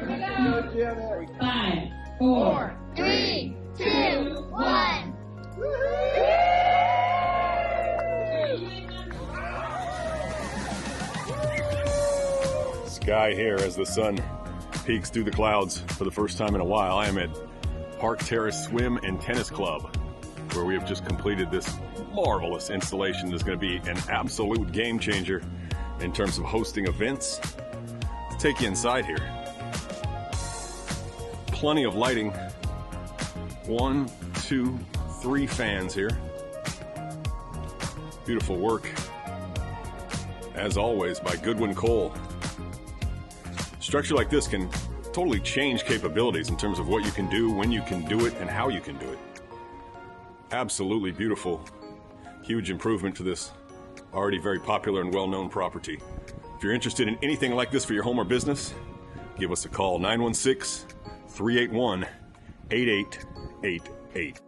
5, 4, 3, 2, 1. Sky here as the sun peeks through the clouds for the first time in a while. I am at Park Terrace Swim and Tennis Club, where we have just completed this marvelous installation that's going to be an absolute game changer in terms of hosting events. Let's take you inside here. Plenty of lighting. 1, 2, 3 fans here. Beautiful work, as always, by Goodwin Cole. Structure like this can totally change capabilities in terms of what you can do, when you can do it, and how you can do it. Absolutely beautiful. Huge improvement to this already very popular and well-known property. If you're interested in anything like this for your home or business, give us a call, 916-381-8888.